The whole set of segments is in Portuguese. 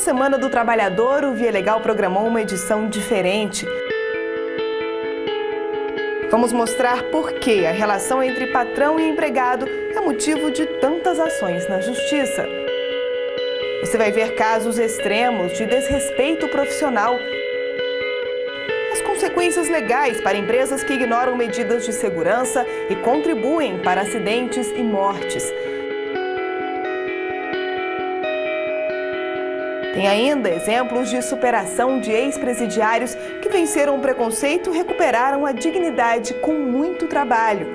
Semana do Trabalhador, o Via Legal programou uma edição diferente. Vamos mostrar por que a relação entre patrão e empregado é motivo de tantas ações na Justiça. Você vai ver casos extremos de desrespeito profissional, as consequências legais para empresas que ignoram medidas de segurança e contribuem para acidentes e mortes. Tem ainda exemplos de superação de ex-presidiários que venceram o preconceito e recuperaram a dignidade com muito trabalho.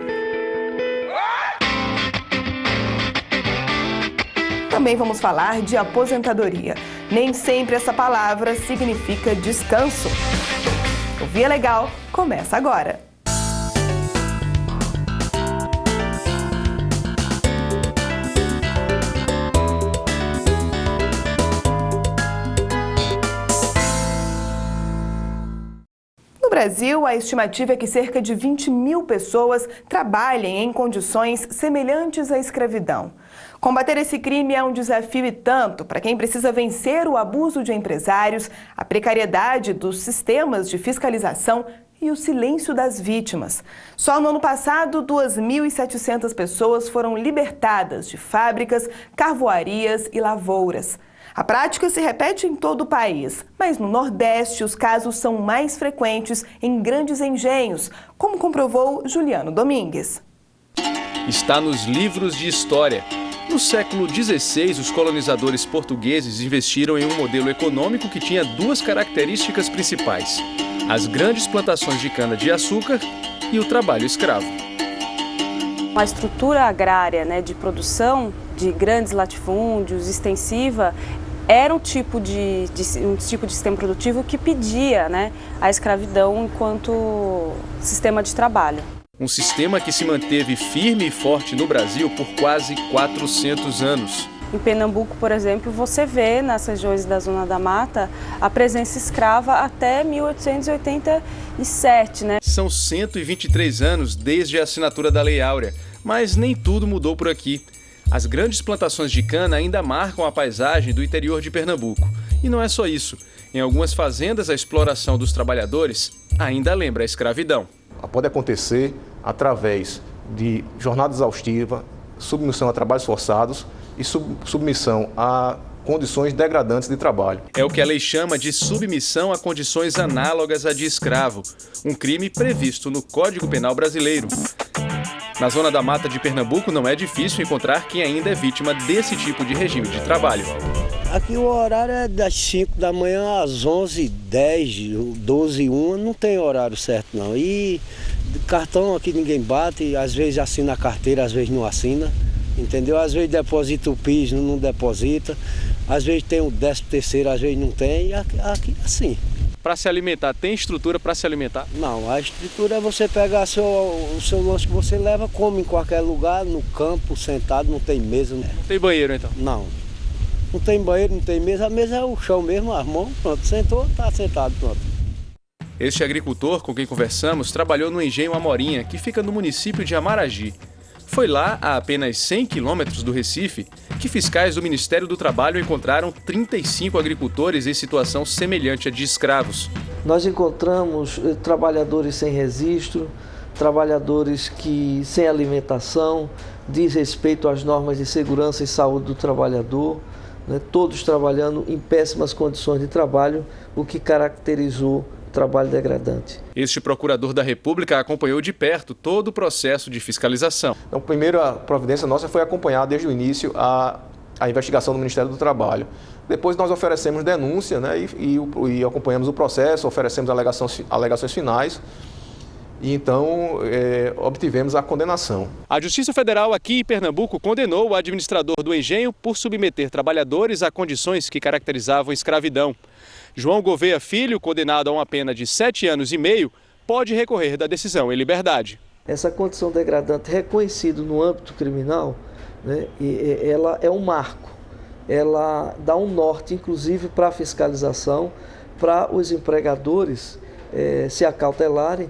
Também vamos falar de aposentadoria. Nem sempre essa palavra significa descanso. O Via Legal começa agora. No Brasil, a estimativa é que cerca de 20 mil pessoas trabalhem em condições semelhantes à escravidão. Combater esse crime é um desafio e tanto para quem precisa vencer o abuso de empresários, a precariedade dos sistemas de fiscalização e o silêncio das vítimas. Só no ano passado, 2.700 pessoas foram libertadas de fábricas, carvoarias e lavouras. A prática se repete em todo o país, mas no Nordeste os casos são mais frequentes em grandes engenhos, como comprovou Juliano Domingues. Está nos livros de história. No século XVI, os colonizadores portugueses investiram em um modelo econômico que tinha duas características principais: as grandes plantações de cana-de-açúcar e o trabalho escravo. A estrutura agrária, de produção de grandes latifúndios, extensiva, era um tipo de sistema produtivo que pedia a escravidão enquanto sistema de trabalho. Um sistema que se manteve firme e forte no Brasil por quase 400 anos. Em Pernambuco, por exemplo, você vê nas regiões da Zona da Mata a presença escrava até 1887. São 123 anos desde a assinatura da Lei Áurea, mas nem tudo mudou por aqui. As grandes plantações de cana ainda marcam a paisagem do interior de Pernambuco. E não é só isso. Em algumas fazendas, a exploração dos trabalhadores ainda lembra a escravidão. Pode acontecer através de jornada exaustiva, submissão a trabalhos forçados e submissão a condições degradantes de trabalho. É o que a lei chama de submissão a condições análogas à de escravo, um crime previsto no Código Penal brasileiro. Na Zona da Mata de Pernambuco não é difícil encontrar quem ainda é vítima desse tipo de regime de trabalho. Aqui o horário é das 5 da manhã às 11h10, 12h01, não tem horário certo não. E cartão aqui ninguém bate, às vezes assina a carteira, às vezes não assina, entendeu? Às vezes deposita o PIS, não deposita, às vezes tem o 13º, às vezes não tem, e aqui assim. Para se alimentar, tem estrutura para se alimentar? Não, a estrutura é você pegar o seu lanche que você leva, come em qualquer lugar, no campo, sentado, não tem mesa. Não tem banheiro então? Não. Não tem banheiro, não tem mesa, a mesa é o chão mesmo, as mãos, pronto, sentou, está sentado, pronto. Este agricultor com quem conversamos trabalhou no engenho Amorinha, que fica no município de Amaragi. Foi lá, a apenas 100 quilômetros do Recife, que fiscais do Ministério do Trabalho encontraram 35 agricultores em situação semelhante à de escravos. Nós encontramos trabalhadores sem registro, trabalhadores sem alimentação, desrespeito às normas de segurança e saúde do trabalhador, todos trabalhando em péssimas condições de trabalho, o que caracterizou o trabalho degradante. Este procurador da República acompanhou de perto todo o processo de fiscalização. Então, a primeira providência nossa foi acompanhar desde o início a investigação do Ministério do Trabalho. Depois nós oferecemos denúncia e acompanhamos o processo, oferecemos alegações finais. E então obtivemos a condenação. A Justiça Federal aqui em Pernambuco condenou o administrador do engenho por submeter trabalhadores a condições que caracterizavam escravidão. João Gouveia Filho, condenado a uma pena de 7 anos e meio, pode recorrer da decisão em liberdade. Essa condição degradante reconhecida no âmbito criminal, ela é um marco. Ela dá um norte, inclusive, para a fiscalização, para os empregadores se acautelarem,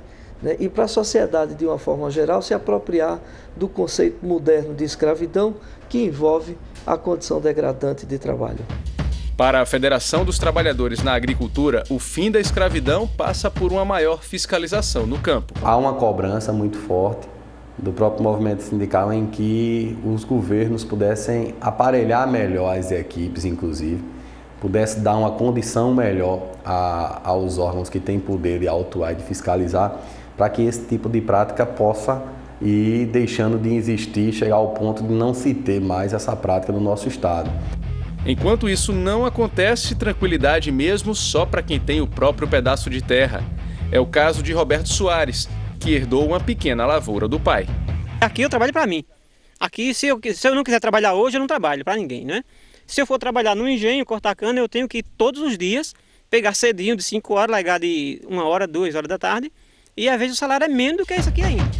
e para a sociedade, de uma forma geral, se apropriar do conceito moderno de escravidão que envolve a condição degradante de trabalho. Para a Federação dos Trabalhadores na Agricultura, o fim da escravidão passa por uma maior fiscalização no campo. Há uma cobrança muito forte do próprio movimento sindical em que os governos pudessem aparelhar melhor as equipes, inclusive, pudesse dar uma condição melhor aos órgãos que têm poder de autuar e de fiscalizar, para que esse tipo de prática possa ir deixando de existir, chegar ao ponto de não se ter mais essa prática no nosso estado. Enquanto isso não acontece, tranquilidade mesmo só para quem tem o próprio pedaço de terra. É o caso de Roberto Soares, que herdou uma pequena lavoura do pai. Aqui eu trabalho para mim. Aqui, se eu não quiser trabalhar hoje, eu não trabalho para ninguém, né? Se eu for trabalhar no engenho, cortar cana, eu tenho que ir todos os dias, pegar cedinho de 5 horas, largar de 1 hora, 2 horas da tarde, e às vezes o salário é menos do que isso aqui ainda.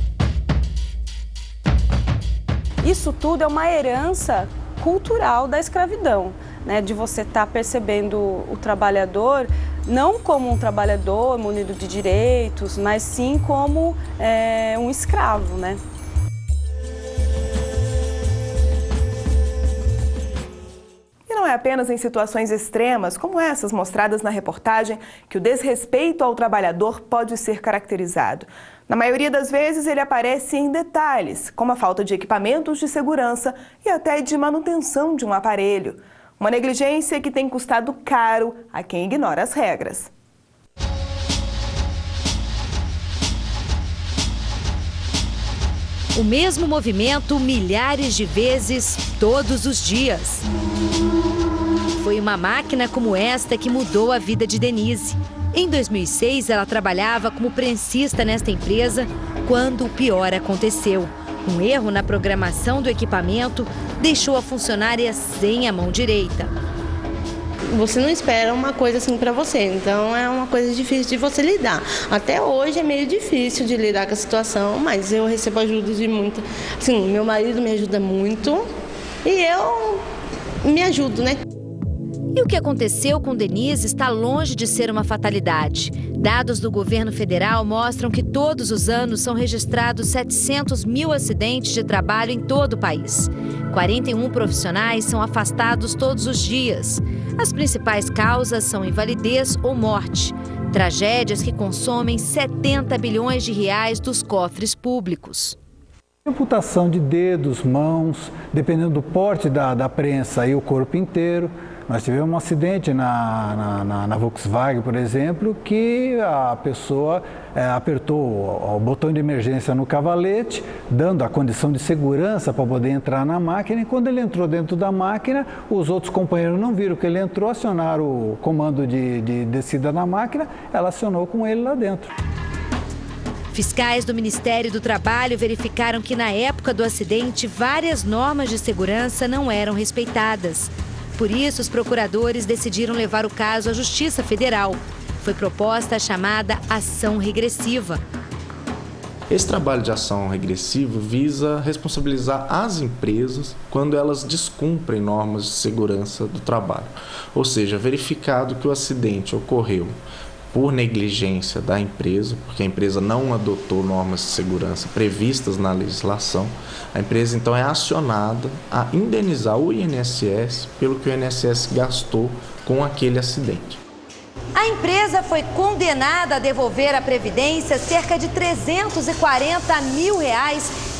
Isso tudo é uma herança cultural da escravidão, né? De você estar percebendo o trabalhador não como um trabalhador munido de direitos, mas sim como um escravo, né? E não é apenas em situações extremas, como essas mostradas na reportagem, que o desrespeito ao trabalhador pode ser caracterizado. Na maioria das vezes, ele aparece em detalhes, como a falta de equipamentos de segurança e até de manutenção de um aparelho. Uma negligência que tem custado caro a quem ignora as regras. O mesmo movimento milhares de vezes, todos os dias. Foi uma máquina como esta que mudou a vida de Denise. Em 2006, ela trabalhava como prensista nesta empresa quando o pior aconteceu. Um erro na programação do equipamento deixou a funcionária sem a mão direita. Você não espera uma coisa assim para você, então é uma coisa difícil de você lidar. Até hoje é meio difícil de lidar com a situação, mas eu recebo ajuda de muita... Assim, meu marido me ajuda muito e eu me ajudo, né? E o que aconteceu com Denise está longe de ser uma fatalidade. Dados do governo federal mostram que todos os anos são registrados 700 mil acidentes de trabalho em todo o país. 41 profissionais são afastados todos os dias. As principais causas são invalidez ou morte. Tragédias que consomem 70 bilhões de reais dos cofres públicos. Amputação de dedos, mãos, dependendo do porte da prensa e o corpo inteiro. Nós tivemos um acidente na Volkswagen, por exemplo, que a pessoa apertou o botão de emergência no cavalete, dando a condição de segurança para poder entrar na máquina. E quando ele entrou dentro da máquina, os outros companheiros não viram que ele entrou, acionaram o comando de descida na máquina, ela acionou com ele lá dentro. Fiscais do Ministério do Trabalho verificaram que na época do acidente, várias normas de segurança não eram respeitadas. Por isso, os procuradores decidiram levar o caso à Justiça Federal. Foi proposta a chamada ação regressiva. Esse trabalho de ação regressiva visa responsabilizar as empresas quando elas descumprem normas de segurança do trabalho. Ou seja, verificado que o acidente ocorreu por negligência da empresa, porque a empresa não adotou normas de segurança previstas na legislação, a empresa então é acionada a indenizar o INSS pelo que o INSS gastou com aquele acidente. A empresa foi condenada a devolver à Previdência cerca de R$340 mil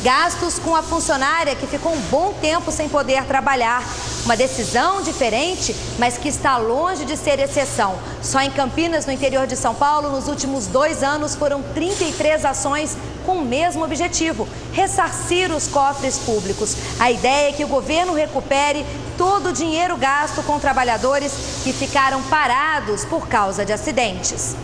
gastos com a funcionária que ficou um bom tempo sem poder trabalhar. Uma decisão diferente, mas que está longe de ser exceção. Só em Campinas, no interior de São Paulo, nos últimos 2 anos foram 33 ações com o mesmo objetivo: ressarcir os cofres públicos. A ideia é que o governo recupere todo o dinheiro gasto com trabalhadores que ficaram parados por causa de acidentes.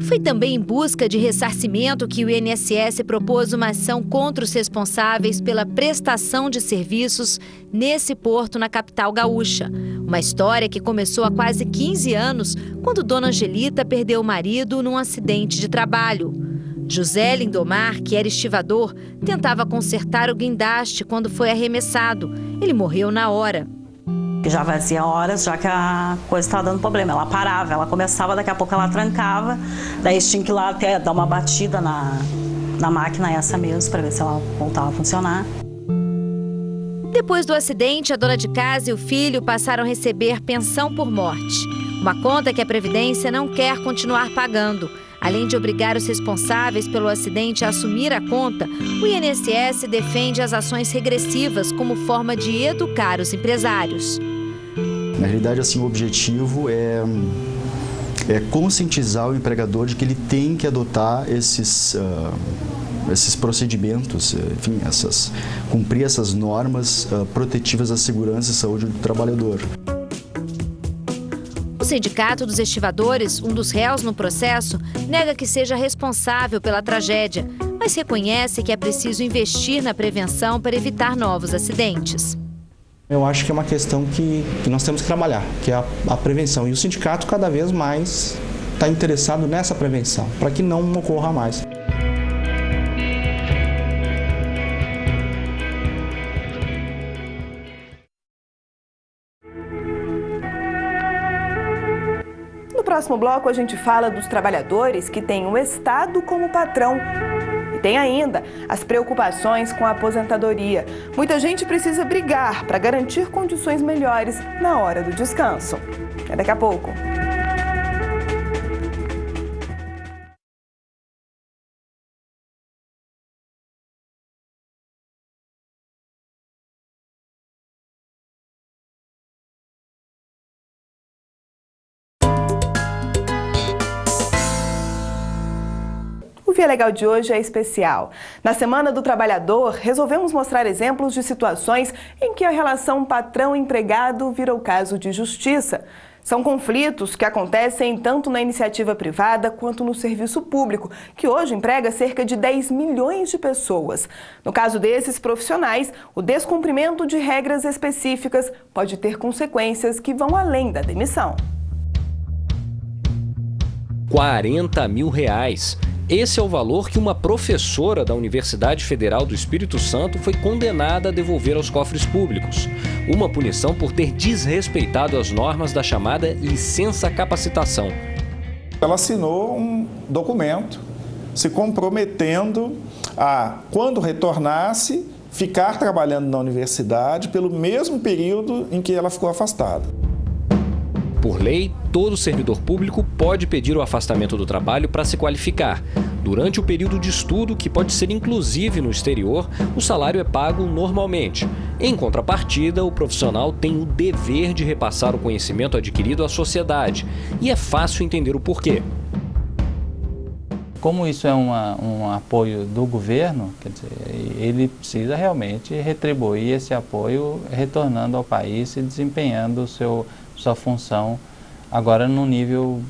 Foi também em busca de ressarcimento que o INSS propôs uma ação contra os responsáveis pela prestação de serviços nesse porto na capital gaúcha. Uma história que começou há quase 15 anos, quando Dona Angelita perdeu o marido num acidente de trabalho. José Lindomar, que era estivador, tentava consertar o guindaste quando foi arremessado. Ele morreu na hora. Já fazia horas, já que a coisa estava dando problema. Ela parava, ela começava, daqui a pouco ela trancava. Daí tinha que ir lá até dar uma batida na máquina essa mesmo, para ver se ela voltava a funcionar. Depois do acidente, a dona de casa e o filho passaram a receber pensão por morte. Uma conta que a Previdência não quer continuar pagando. Além de obrigar os responsáveis pelo acidente a assumir a conta, o INSS defende as ações regressivas como forma de educar os empresários. Na realidade, assim, o objetivo é conscientizar o empregador de que ele tem que adotar esses procedimentos, enfim, cumprir essas normas protetivas à segurança e saúde do trabalhador. O Sindicato dos Estivadores, um dos réus no processo, nega que seja responsável pela tragédia, mas reconhece que é preciso investir na prevenção para evitar novos acidentes. Eu acho que é uma questão que nós temos que trabalhar, que é a prevenção. E o sindicato cada vez mais está interessado nessa prevenção, para que não ocorra mais. No próximo bloco, a gente fala dos trabalhadores que têm o Estado como patrão. E tem ainda as preocupações com a aposentadoria. Muita gente precisa brigar para garantir condições melhores na hora do descanso. É daqui a pouco. O Via Legal de hoje é especial. Na Semana do Trabalhador, resolvemos mostrar exemplos de situações em que a relação patrão-empregado virou caso de justiça. São conflitos que acontecem tanto na iniciativa privada quanto no serviço público, que hoje emprega cerca de 10 milhões de pessoas. No caso desses profissionais, o descumprimento de regras específicas pode ter consequências que vão além da demissão. R$40 mil. Esse é o valor que uma professora da Universidade Federal do Espírito Santo foi condenada a devolver aos cofres públicos. Uma punição por ter desrespeitado as normas da chamada licença capacitação. Ela assinou um documento se comprometendo a, quando retornasse, ficar trabalhando na universidade pelo mesmo período em que ela ficou afastada. Por lei, todo servidor público pode pedir o afastamento do trabalho para se qualificar. Durante o período de estudo, que pode ser inclusive no exterior, o salário é pago normalmente. Em contrapartida, o profissional tem o dever de repassar o conhecimento adquirido à sociedade. E é fácil entender o porquê. Como isso é um apoio do governo, quer dizer, ele precisa realmente retribuir esse apoio retornando ao país e desempenhando sua função agora num nível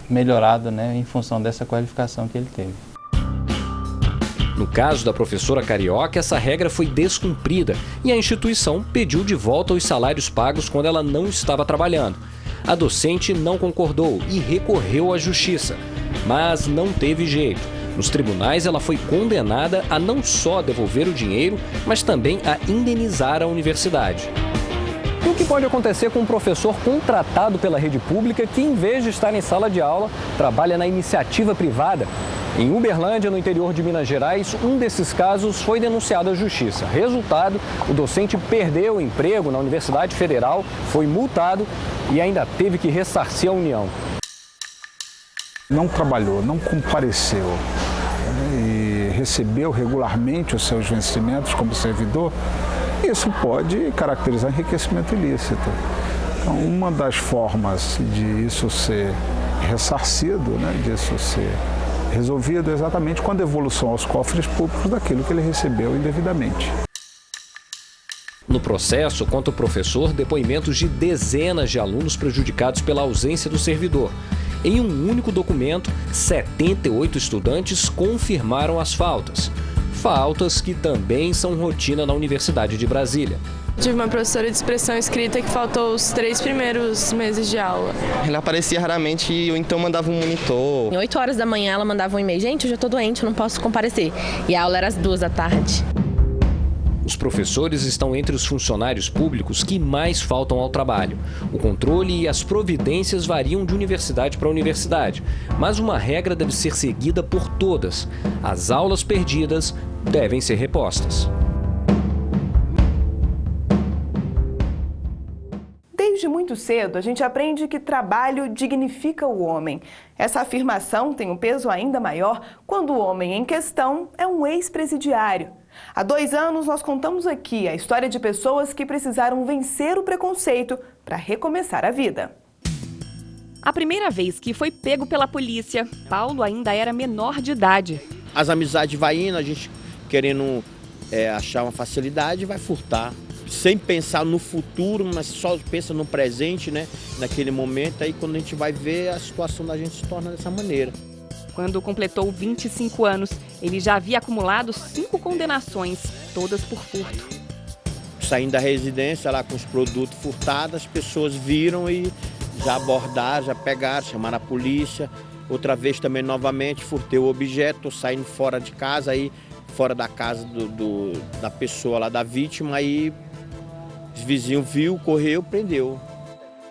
melhorado, né, em função dessa qualificação que ele teve. No caso da professora carioca, essa regra foi descumprida e a instituição pediu de volta os salários pagos quando ela não estava trabalhando. A docente não concordou e recorreu à justiça, mas não teve jeito. Nos tribunais, ela foi condenada a não só devolver o dinheiro, mas também a indenizar a universidade. O que pode acontecer com um professor contratado pela rede pública que, em vez de estar em sala de aula, trabalha na iniciativa privada? Em Uberlândia, no interior de Minas Gerais, um desses casos foi denunciado à justiça. Resultado, o docente perdeu o emprego na Universidade Federal, foi multado e ainda teve que ressarcir a União. Não trabalhou, não compareceu e recebeu regularmente os seus vencimentos como servidor, isso pode caracterizar enriquecimento ilícito. Então, uma das formas de isso ser ressarcido, disso ser resolvido, é exatamente com a devolução aos cofres públicos daquilo que ele recebeu indevidamente. No processo contra o professor, depoimentos de dezenas de alunos prejudicados pela ausência do servidor. Em um único documento, 78 estudantes confirmaram as faltas. Faltas que também são rotina na Universidade de Brasília. Tive uma professora de expressão escrita que faltou os 3 primeiros meses de aula. Ela aparecia raramente e eu então mandava um monitor. 8 horas da manhã ela mandava um e-mail: gente, eu já tô doente, eu não posso comparecer. E a aula era às 2 da tarde. Os professores estão entre os funcionários públicos que mais faltam ao trabalho. O controle e as providências variam de universidade para universidade, mas uma regra deve ser seguida por todas. As aulas perdidas devem ser repostas. Desde muito cedo, a gente aprende que trabalho dignifica o homem. Essa afirmação tem um peso ainda maior quando o homem em questão é um ex-presidiário. Há 2 anos, nós contamos aqui a história de pessoas que precisaram vencer o preconceito para recomeçar a vida. A primeira vez que foi pego pela polícia, Paulo ainda era menor de idade. As amizades vai indo, a gente querendo achar uma facilidade, vai furtar. Sem pensar no futuro, mas só pensa no presente, né? Naquele momento, aí quando a gente vai ver, a situação da gente se torna dessa maneira. Quando completou 25 anos, ele já havia acumulado 5 condenações, todas por furto. Saindo da residência, lá com os produtos furtados, as pessoas viram e já abordaram, já pegaram, chamaram a polícia. Outra vez também, novamente, furtei o objeto, saindo fora de casa, aí fora da casa da pessoa lá, da vítima, aí os vizinhos viu, correu, prendeu.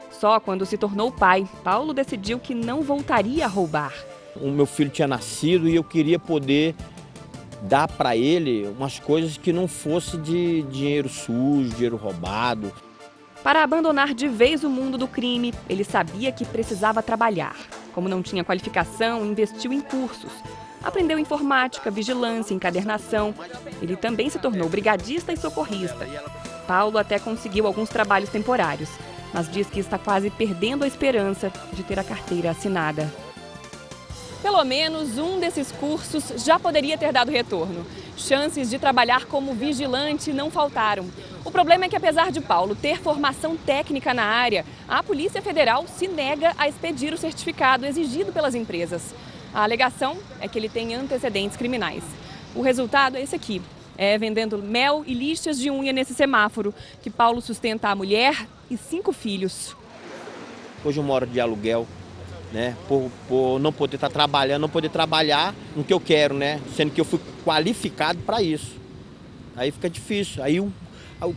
Só quando se tornou pai, Paulo decidiu que não voltaria a roubar. O meu filho tinha nascido e eu queria poder dar para ele umas coisas que não fosse de dinheiro sujo, dinheiro roubado. Para abandonar de vez o mundo do crime, ele sabia que precisava trabalhar. Como não tinha qualificação, investiu em cursos. Aprendeu informática, vigilância, encadernação. Ele também se tornou brigadista e socorrista. Paulo até conseguiu alguns trabalhos temporários, mas diz que está quase perdendo a esperança de ter a carteira assinada. Pelo menos um desses cursos já poderia ter dado retorno. Chances de trabalhar como vigilante não faltaram. O problema é que, apesar de Paulo ter formação técnica na área, a Polícia Federal se nega a expedir o certificado exigido pelas empresas. A alegação é que ele tem antecedentes criminais. O resultado é esse aqui. É vendendo mel e lixas de unha nesse semáforo que Paulo sustenta a mulher e 5 filhos. Hoje eu moro de aluguel, né? Por não poder estar trabalhando, não poder trabalhar no que eu quero, né? Sendo que eu fui qualificado para isso. Aí fica difícil. Aí o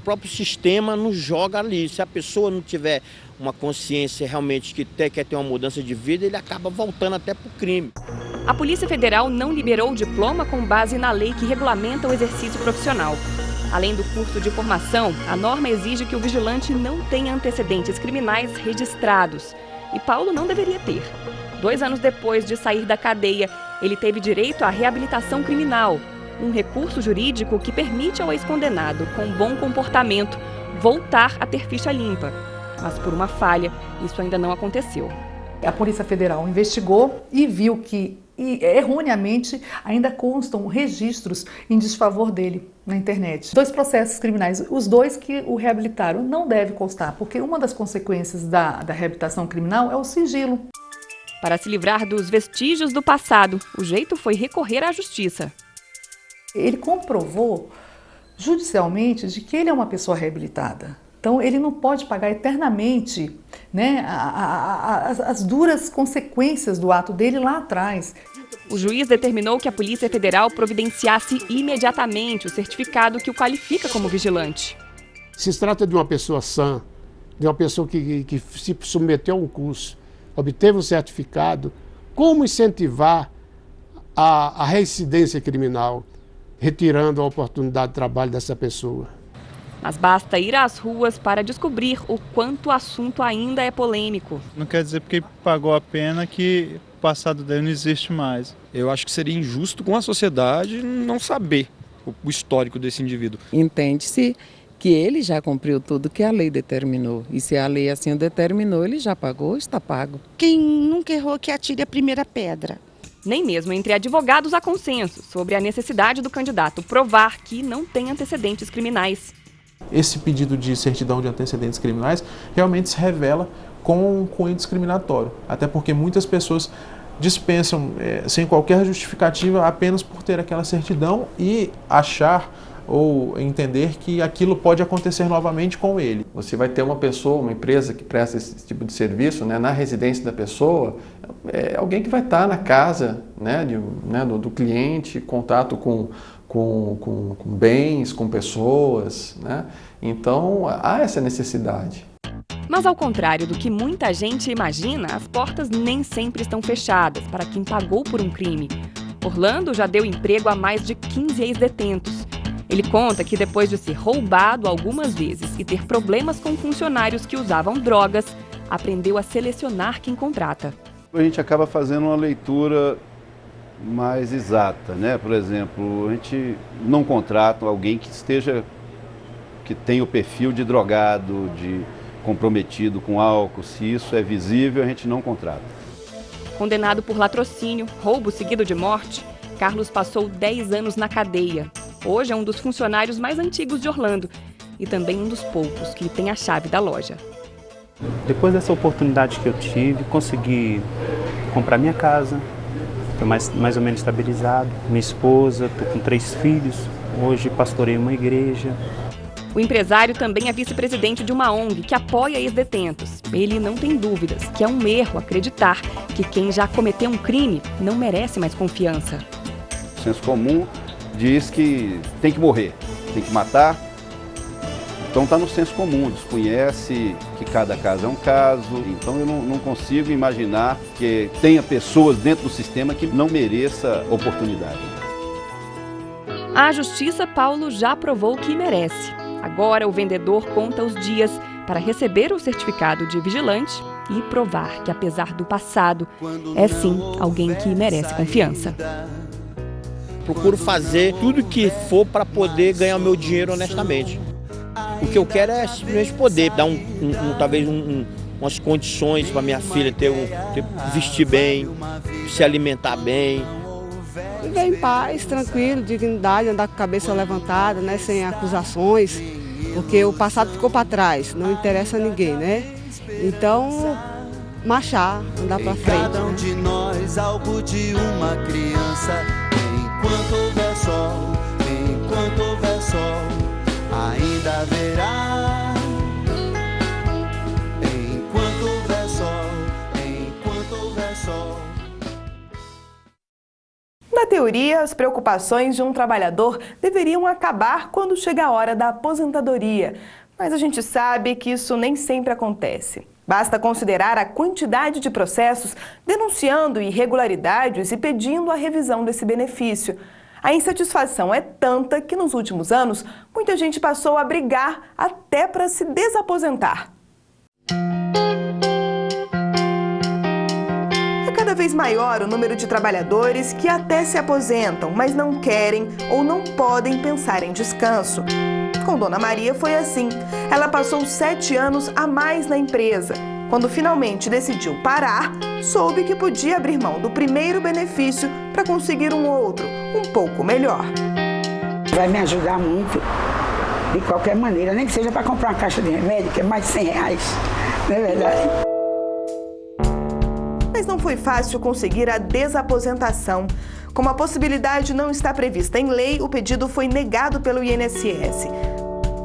próprio sistema nos joga ali. Se a pessoa não tiver uma consciência realmente que quer ter uma mudança de vida, ele acaba voltando até para o crime. A Polícia Federal não liberou o diploma com base na lei que regulamenta o exercício profissional. Além do curso de formação, a norma exige que o vigilante não tenha antecedentes criminais registrados. E Paulo não deveria ter. 2 anos depois de sair da cadeia, ele teve direito à reabilitação criminal, um recurso jurídico que permite ao ex-condenado com bom comportamento voltar a ter ficha limpa. Mas por uma falha, isso ainda não aconteceu. A Polícia Federal investigou e viu que, erroneamente, ainda constam registros em desfavor dele na internet. 2 processos criminais, os 2 que o reabilitaram, não deve constar, porque uma das consequências da reabilitação criminal é o sigilo. Para se livrar dos vestígios do passado, o jeito foi recorrer à justiça. Ele comprovou judicialmente de que ele é uma pessoa reabilitada. Então, ele não pode pagar eternamente, né, as duras consequências do ato dele lá atrás. O juiz determinou que a Polícia Federal providenciasse imediatamente o certificado que o qualifica como vigilante. Se trata de uma pessoa sã, de uma pessoa que se submeteu a um curso, obteve um certificado, como incentivar a reincidência criminal, retirando a oportunidade de trabalho dessa pessoa? Mas basta ir às ruas para descobrir o quanto o assunto ainda é polêmico. Não quer dizer porque pagou a pena que o passado dele não existe mais. Eu acho que seria injusto com a sociedade não saber o histórico desse indivíduo. Entende-se que ele já cumpriu tudo que a lei determinou. E se a lei assim o determinou, ele já pagou, está pago. Quem nunca errou que atire a primeira pedra. Nem mesmo entre advogados há consenso sobre a necessidade do candidato provar que não tem antecedentes criminais. Esse pedido de certidão de antecedentes criminais realmente se revela com cunho discriminatório, até porque muitas pessoas dispensam sem qualquer justificativa apenas por ter aquela certidão e achar ou entender que aquilo pode acontecer novamente com ele. Você vai ter uma pessoa, uma empresa que presta esse tipo de serviço, né, na residência da pessoa, alguém que vai estar na casa, né, do cliente, contato com com bens, com pessoas, né? Então há essa necessidade. Mas ao contrário do que muita gente imagina, as portas nem sempre estão fechadas para quem pagou por um crime. Orlando já deu emprego a mais de 15 ex-detentos. Ele conta que depois de ser roubado algumas vezes e ter problemas com funcionários que usavam drogas, aprendeu a selecionar quem contrata. A gente acaba fazendo uma leitura mais exata, né? Por exemplo, a gente não contrata alguém que tenha o perfil de drogado, de comprometido com álcool. Se isso é visível, a gente não contrata. Condenado por latrocínio, roubo seguido de morte, Carlos passou 10 anos na cadeia. Hoje é um dos funcionários mais antigos de Orlando e também um dos poucos que tem a chave da loja. Depois dessa oportunidade que eu tive, consegui comprar minha casa, estou mais ou menos estabilizado, minha esposa, estou com 3 filhos, hoje pastorei uma igreja. O empresário também é vice-presidente de uma ONG que apoia ex-detentos. Ele não tem dúvidas que é um erro acreditar que quem já cometeu um crime não merece mais confiança. O senso comum diz que tem que morrer, tem que matar. Então está no senso comum, desconhece que cada caso é um caso. Então eu não consigo imaginar que tenha pessoas dentro do sistema que não mereça oportunidade. A justiça, Paulo, já provou que merece. Agora o vendedor conta os dias para receber o certificado de vigilante e provar que, apesar do passado, é sim alguém que merece confiança. Procuro fazer tudo que for para poder ganhar o meu dinheiro honestamente. O que eu quero é simplesmente poder dar talvez umas condições para minha filha vestir bem, se alimentar bem. Viver em paz, tranquilo, dignidade, andar com a cabeça levantada, né, sem acusações, porque o passado ficou para trás, não interessa a ninguém, né? Então, marchar, andar para frente. Cada um de nós, algo de uma criança. Enquanto houver sol, ainda haverá. Enquanto houver sol. Na teoria, as preocupações de um trabalhador deveriam acabar quando chega a hora da aposentadoria. Mas a gente sabe que isso nem sempre acontece. Basta considerar a quantidade de processos denunciando irregularidades e pedindo a revisão desse benefício. A insatisfação é tanta que nos últimos anos, muita gente passou a brigar até para se desaposentar. É cada vez maior o número de trabalhadores que até se aposentam, mas não querem ou não podem pensar em descanso. Com Dona Maria foi assim. Ela passou 7 anos a mais na empresa. Quando finalmente decidiu parar, soube que podia abrir mão do primeiro benefício para conseguir um outro, um pouco melhor. Vai me ajudar muito, de qualquer maneira, nem que seja para comprar uma caixa de remédio, que é mais de R$100, não é verdade? Mas não foi fácil conseguir a desaposentação. Como a possibilidade não está prevista em lei, o pedido foi negado pelo INSS.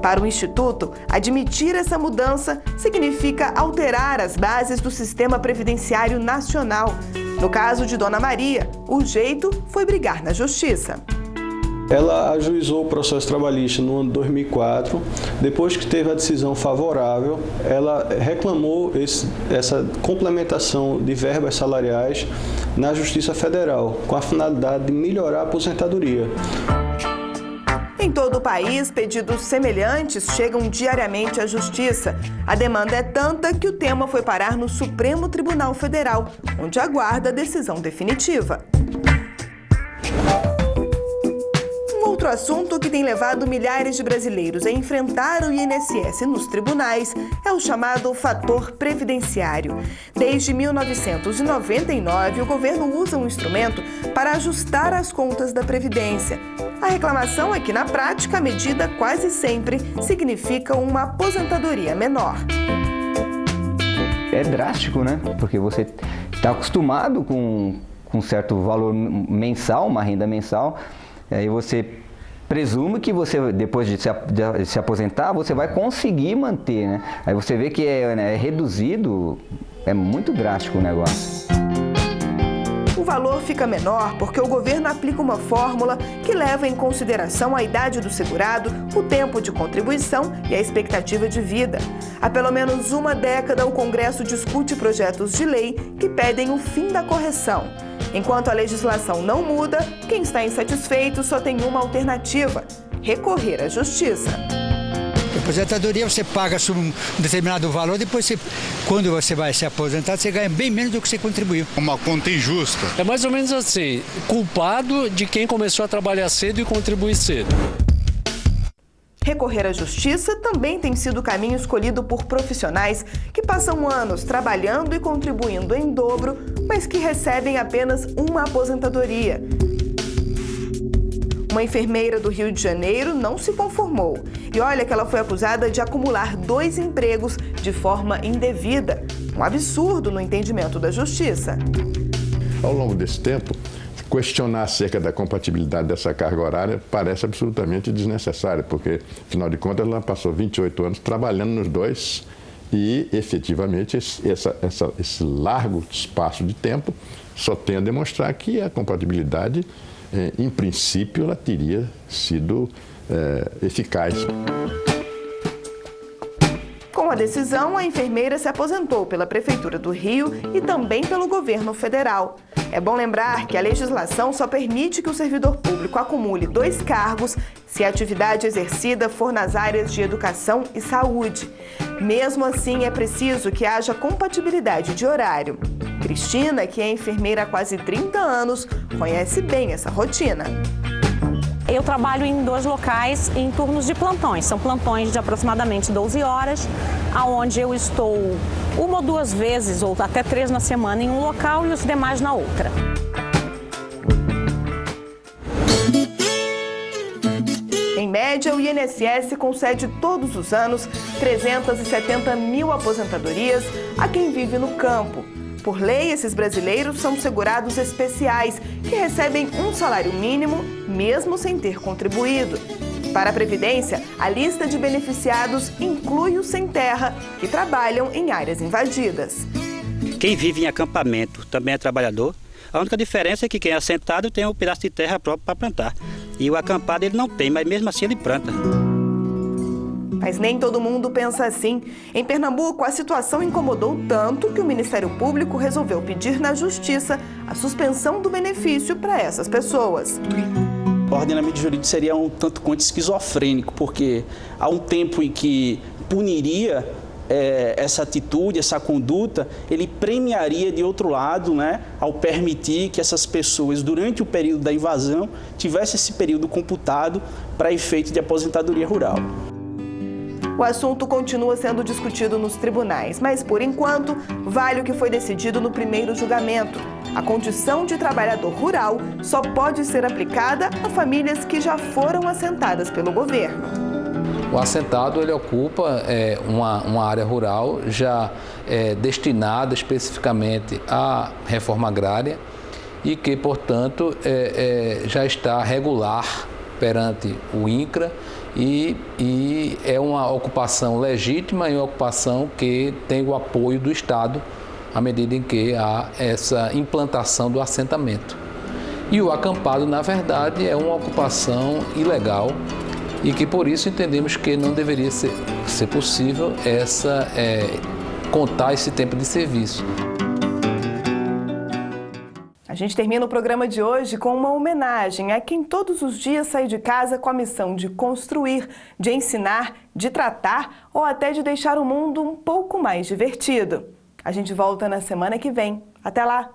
Para o Instituto, admitir essa mudança significa alterar as bases do sistema previdenciário nacional. No caso de Dona Maria, o jeito foi brigar na justiça. Ela ajuizou o processo trabalhista no ano de 2004. Depois que teve a decisão favorável, ela reclamou essa complementação de verbas salariais na Justiça Federal, com a finalidade de melhorar a aposentadoria. Em todo o país, pedidos semelhantes chegam diariamente à Justiça. A demanda é tanta que o tema foi parar no Supremo Tribunal Federal, onde aguarda a decisão definitiva. Outro assunto que tem levado milhares de brasileiros a enfrentar o INSS nos tribunais é o chamado fator previdenciário. Desde 1999, o governo usa um instrumento para ajustar as contas da Previdência. A reclamação é que, na prática, a medida quase sempre significa uma aposentadoria menor. É drástico, né? Porque você está acostumado com um certo valor mensal, uma renda mensal, e aí você presume que você, depois de se aposentar, você vai conseguir manter, né? Aí você vê que é reduzido, é muito drástico o negócio. O valor fica menor porque o governo aplica uma fórmula que leva em consideração a idade do segurado, o tempo de contribuição e a expectativa de vida. Há pelo menos uma década, o Congresso discute projetos de lei que pedem o fim da correção. Enquanto a legislação não muda, quem está insatisfeito só tem uma alternativa: recorrer à justiça. A aposentadoria você paga sobre um determinado valor, depois quando você vai se aposentar, você ganha bem menos do que você contribuiu. Uma conta injusta. É mais ou menos assim, culpado de quem começou a trabalhar cedo e contribuir cedo. Recorrer à justiça também tem sido o caminho escolhido por profissionais que passam anos trabalhando e contribuindo em dobro, mas que recebem apenas uma aposentadoria. Uma enfermeira do Rio de Janeiro não se conformou. E olha que ela foi acusada de acumular 2 empregos de forma indevida. Um absurdo no entendimento da justiça. Ao longo desse tempo, questionar acerca da compatibilidade dessa carga horária parece absolutamente desnecessário, porque, afinal de contas, ela passou 28 anos trabalhando nos dois e, efetivamente, esse largo espaço de tempo só tem a demonstrar que a compatibilidade, em princípio, ela teria sido eficaz. Com a decisão, a enfermeira se aposentou pela Prefeitura do Rio e também pelo governo federal. É bom lembrar que a legislação só permite que o servidor público acumule 2 cargos se a atividade exercida for nas áreas de educação e saúde. Mesmo assim, é preciso que haja compatibilidade de horário. Cristina, que é enfermeira há quase 30 anos, conhece bem essa rotina. Eu trabalho em 2 locais em turnos de plantões. São plantões de aproximadamente 12 horas, onde eu estou 1 ou 2 vezes, ou até 3 na semana em um local e os demais na outra. Em média, o INSS concede todos os anos 370 mil aposentadorias a quem vive no campo. Por lei, esses brasileiros são segurados especiais, que recebem um salário mínimo, mesmo sem ter contribuído. Para a Previdência, a lista de beneficiados inclui os sem terra, que trabalham em áreas invadidas. Quem vive em acampamento também é trabalhador. A única diferença é que quem é assentado tem um pedaço de terra próprio para plantar. E o acampado ele não tem, mas mesmo assim ele planta. Mas nem todo mundo pensa assim. Em Pernambuco, a situação incomodou tanto que o Ministério Público resolveu pedir na Justiça a suspensão do benefício para essas pessoas. O ordenamento jurídico seria um tanto quanto esquizofrênico, porque há um tempo em que puniria essa atitude, essa conduta, ele premiaria de outro lado, né, ao permitir que essas pessoas, durante o período da invasão, tivessem esse período computado para efeito de aposentadoria rural. O assunto continua sendo discutido nos tribunais, mas, por enquanto, vale o que foi decidido no primeiro julgamento. A condição de trabalhador rural só pode ser aplicada a famílias que já foram assentadas pelo governo. O assentado ele ocupa uma área rural já destinada especificamente à reforma agrária e que, portanto, já está regular perante o INCRA e é uma ocupação legítima e uma ocupação que tem o apoio do Estado à medida em que há essa implantação do assentamento. E o acampado, na verdade, é uma ocupação ilegal e que por isso entendemos que não deveria ser possível contar esse tempo de serviço. A gente termina o programa de hoje com uma homenagem a quem todos os dias sai de casa com a missão de construir, de ensinar, de tratar ou até de deixar o mundo um pouco mais divertido. A gente volta na semana que vem. Até lá!